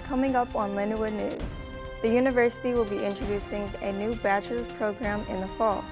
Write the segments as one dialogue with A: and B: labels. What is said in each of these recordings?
A: Coming up on Lindenwood News, the university will be introducing a new bachelor's program in the fall.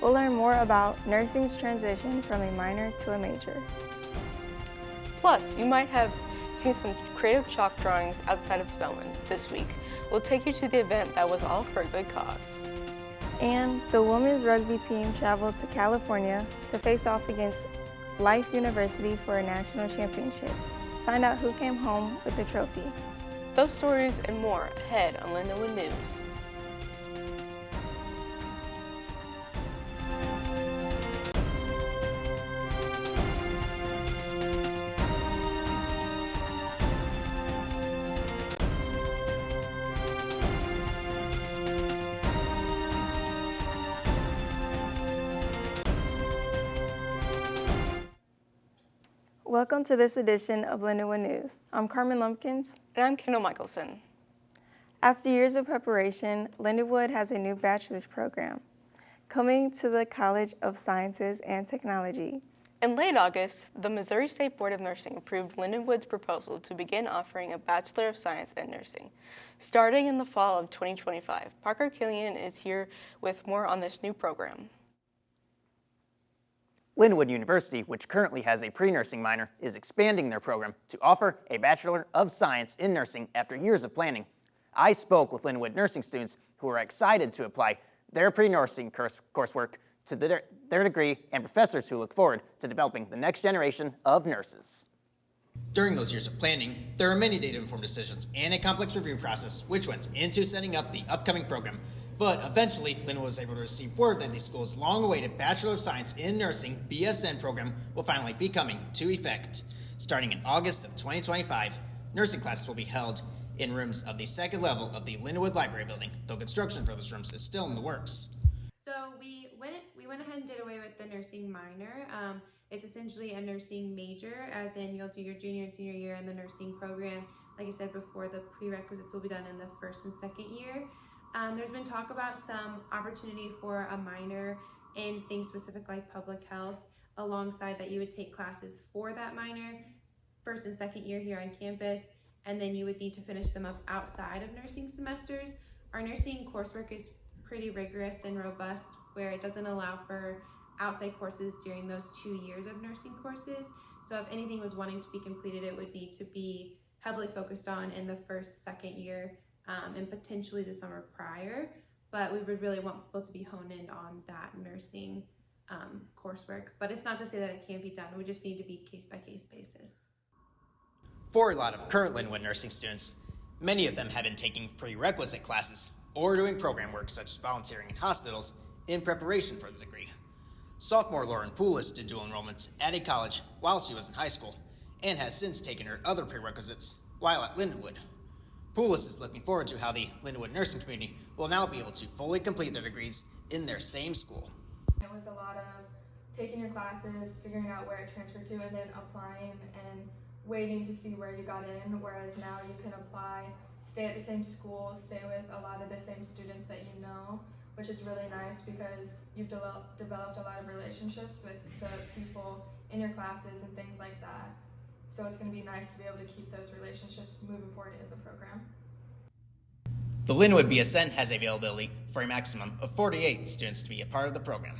A: We'll learn more about nursing's transition from a minor to a major.
B: Plus, you might have seen some creative chalk drawings outside of Spelman this week. We'll take you to the event that was all for a good cause.
A: And the women's rugby team traveled to California to face off against Life University for a national championship. Find out who came home with the trophy.
B: Those stories and more ahead on Lindenwood News.
A: Welcome to this edition of Lindenwood News. I'm Carmen Lumpkis.
B: And I'm Kendall Michelson.
A: After years of preparation, Lindenwood has a new bachelor's program coming to the College of Sciences and Technology.
B: In late August, the Missouri State Board of Nursing approved Lindenwood's proposal to begin offering a Bachelor of Science in Nursing. Starting in the fall of 2025, Parker Killian is here with more on this new program.
C: Lindenwood University, which currently has a pre-nursing minor, is expanding their program to offer a Bachelor of Science in Nursing after years of planning. I spoke with Lindenwood nursing students who are excited to apply their pre-nursing coursework to their degree and professors who look forward to developing the next generation of nurses.
D: During those years of planning, there are many data-informed decisions and a complex review process which went into setting up the upcoming program. But eventually, Lindenwood was able to receive word that the school's long-awaited Bachelor of Science in Nursing BSN program will finally be coming to effect. Starting in August of 2025, nursing classes will be held in rooms of the second level of the Lindenwood Library building, though construction for those rooms is still in the works.
E: So we went ahead and did away with the nursing minor. It's essentially a nursing major, as in you'll do your junior and senior year in the nursing program. Like I said before, the prerequisites will be done in the first and second year. There's been talk about some opportunity for a minor in things specific like public health. Alongside that, you would take classes for that minor first and second year here on campus, and then you would need to finish them up outside of nursing semesters. Our nursing coursework is pretty rigorous and robust, where it doesn't allow for outside courses during those 2 years of nursing courses. So if anything was wanting to be completed, it would need to be heavily focused on in the first, second year, and potentially the summer prior, but we would really want people to be honed in on that nursing coursework. But it's not to say that it can't be done. We just need to be case-by-case basis.
D: For a lot of current Lindenwood nursing students, many of them have been taking prerequisite classes or doing program work such as volunteering in hospitals in preparation for the degree. Sophomore Lauren Poulis did dual enrollments at a college while she was in high school and has since taken her other prerequisites while at Lindenwood. Poulis is looking forward to how the Lindenwood nursing community will now be able to fully complete their degrees in their same school.
F: It was a lot of taking your classes, figuring out where it transferred to, and then applying and waiting to see where you got in, whereas now you can apply, stay at the same school, stay with a lot of the same students that you know, which is really nice because you've developed a lot of relationships with the people in your classes and things like that. So it's going to be nice to be able to keep those relationships moving forward in the program.
D: The Lindenwood BSN has availability for a maximum of 48 students to be a part of the program.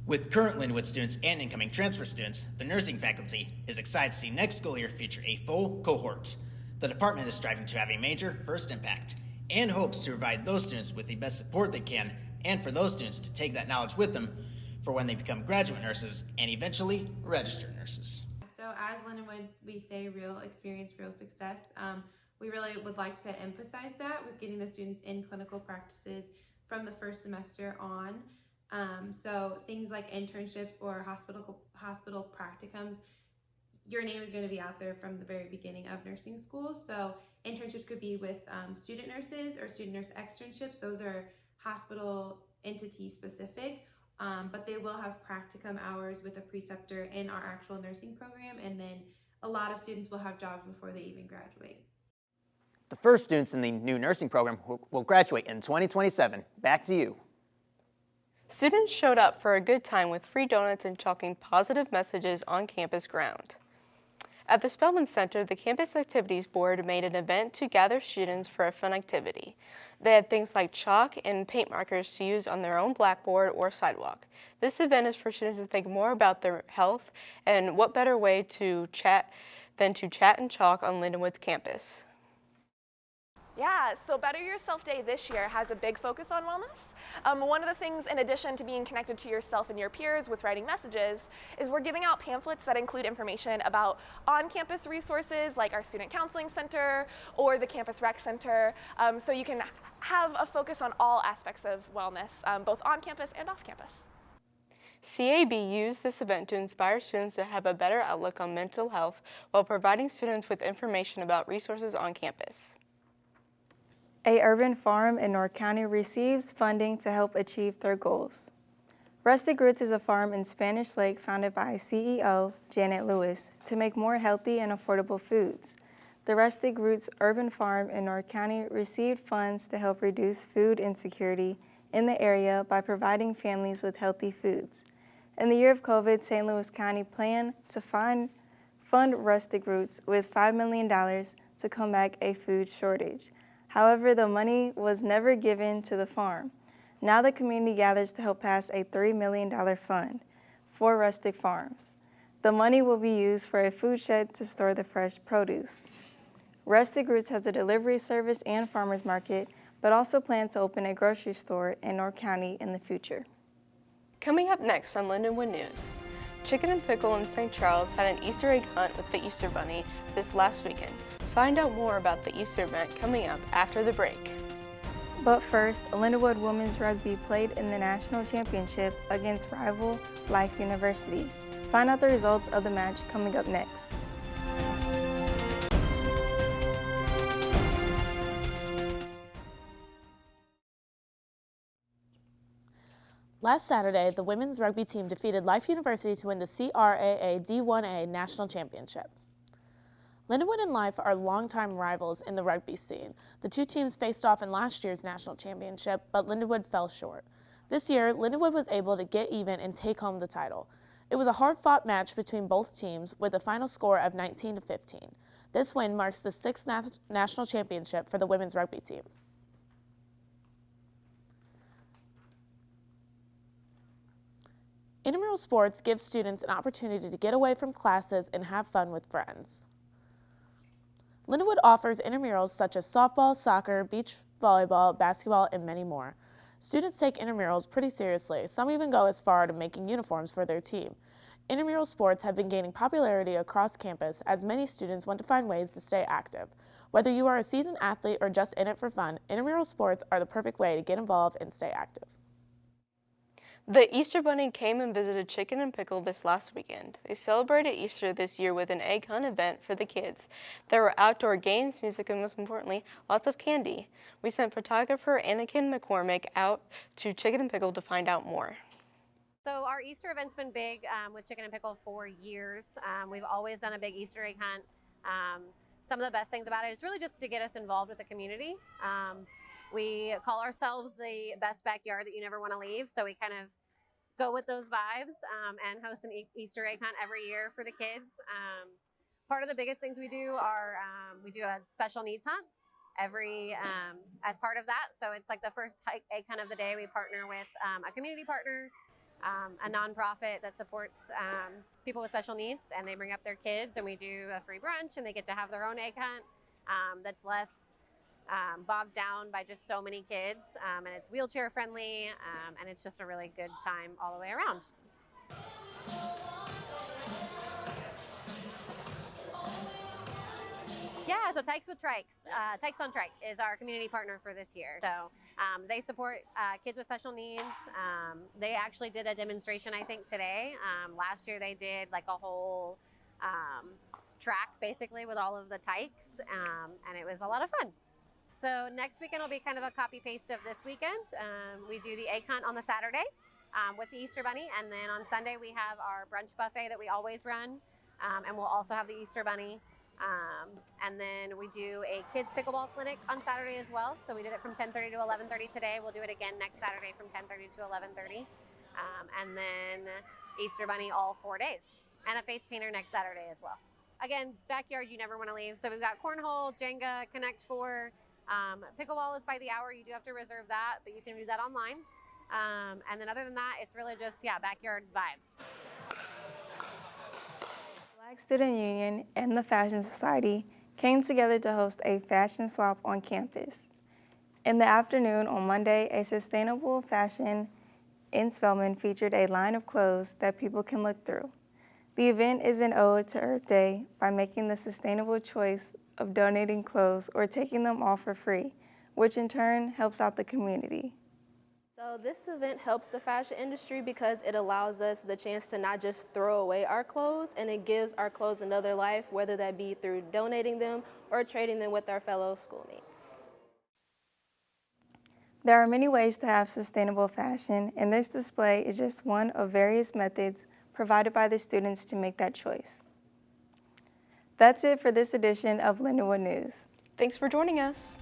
D: With current Lindenwood students and incoming transfer students, the nursing faculty is excited to see next school year feature a full cohort. The department is striving to have a major first impact and hopes to provide those students with the best support they can, and for those students to take that knowledge with them for when they become graduate nurses and eventually registered nurses.
E: So as Lindenwood, we say real experience, real success. We really would like to emphasize that with getting the students in clinical practices from the first semester on. So things like internships or hospital practicums, your name is going to be out there from the very beginning of nursing school. So internships could be with student nurses or student nurse externships. Those are hospital entity specific. But they will have practicum hours with a preceptor in our actual nursing program, and then a lot of students will have jobs before they even graduate.
C: The first students in the new nursing program will graduate in 2027. Back to you.
B: Students showed up for a good time with free donuts and chalking positive messages on campus ground. At the Spelman Center, the Campus Activities Board made an event to gather students for a fun activity. They had things like chalk and paint markers to use on their own blackboard or sidewalk. This event is for students to think more about their health, and what better way to chat than to chat and chalk on Lindenwood's campus.
G: Yeah, so Better Yourself Day this year has a big focus on wellness. One of the things, in addition to being connected to yourself and your peers with writing messages, is we're giving out pamphlets that include information about on-campus resources like our Student Counseling Center or the Campus Rec Center, so you can have a focus on all aspects of wellness, both on campus and off campus.
B: CAB used this event to inspire students to have a better outlook on mental health while providing students with information about resources on campus.
A: A urban farm in North County receives funding to help achieve their goals. Rustic Roots is a farm in Spanish Lake founded by CEO Janet Lewis to make more healthy and affordable foods. The Rustic Roots urban farm in North County received funds to help reduce food insecurity in the area by providing families with healthy foods. In the year of COVID, St. Louis County planned to fund Rustic Roots with $5 million to combat a food shortage. However, the money was never given to the farm. Now the community gathers to help pass a $3 million fund for Rustic Farms. The money will be used for a food shed to store the fresh produce. Rustic Roots has a delivery service and farmers market, but also plans to open a grocery store in North County in the future.
B: Coming up next on Lindenwood News, Chicken and Pickle in St. Charles had an Easter egg hunt with the Easter Bunny this last weekend. Find out more about the Easter event coming up after the break.
A: But first, Lindenwood Women's Rugby played in the national championship against rival Life University. Find out the results of the match coming up next.
H: Last Saturday, the women's rugby team defeated Life University to win the CRAA D1A National Championship. Lindenwood and Life are longtime rivals in the rugby scene. The two teams faced off in last year's national championship, but Lindenwood fell short. This year, Lindenwood was able to get even and take home the title. It was a hard-fought match between both teams with a final score of 19-15. This win marks the 6th national championship for the women's rugby team. Intramural sports give students an opportunity to get away from classes and have fun with friends. Lindenwood offers intramurals such as softball, soccer, beach volleyball, basketball, and many more. Students take intramurals pretty seriously. Some even go as far to making uniforms for their team. Intramural sports have been gaining popularity across campus as many students want to find ways to stay active. Whether you are a seasoned athlete or just in it for fun, intramural sports are the perfect way to get involved and stay active.
B: The Easter Bunny came and visited Chicken and Pickle this last weekend. They celebrated Easter this year with an egg hunt event for the kids. There were outdoor games, music, and most importantly, lots of candy. We sent photographer Anakin McCormick out to Chicken and Pickle to find out more.
I: So our Easter event's been big with Chicken and Pickle for years. We've always done a big Easter egg hunt. Some of the best things about it is really just to get us involved with the community. We call ourselves the best backyard that you never want to leave, so we kind of go with those vibes and host an Easter egg hunt every year for the kids. Part of the biggest things we do are we do a special needs hunt as part of that. So it's like the first egg hunt of the day. We partner with a community partner, a nonprofit that supports people with special needs, and they bring up their kids, and we do a free brunch, and they get to have their own egg hunt that's less bogged down by just so many kids, and it's wheelchair friendly, and it's just a really good time all the way around. Yeah, so Tykes with Trikes, Tykes on Trikes is our community partner for this year. So they support kids with special needs. They actually did a demonstration, I think, today. Last year they did like a whole track basically with all of the Tykes, and it was a lot of fun. So next weekend will be kind of a copy-paste of this weekend. We do the egg hunt on the Saturday with the Easter Bunny, and then on Sunday we have our brunch buffet that we always run, and we'll also have the Easter Bunny. And then we do a kids pickleball clinic on Saturday as well. So we did it from 10:30 to 11:30 today. We'll do it again next Saturday from 10:30 to 11:30. And then Easter Bunny all 4 days, and a face painter next Saturday as well. again, backyard you never want to leave. So we've got cornhole, Jenga, Connect 4. Pickleball is by the hour. You do have to reserve that, but you can do that online. And then other than that, it's really just, backyard vibes.
A: Black Student Union and the Fashion Society came together to host a fashion swap on campus. In the afternoon on Monday, a sustainable fashion in Spelman featured a line of clothes that people can look through. The event is an ode to Earth Day by making the sustainable choice of donating clothes or taking them off for free, which in turn helps out the community.
J: So this event helps the fashion industry because it allows us the chance to not just throw away our clothes, and it gives our clothes another life, whether that be through donating them or trading them with our fellow schoolmates.
A: There are many ways to have sustainable fashion, and this display is just one of various methods provided by the students to make that choice. That's it for this edition of Lindenwood News.
B: Thanks for joining us.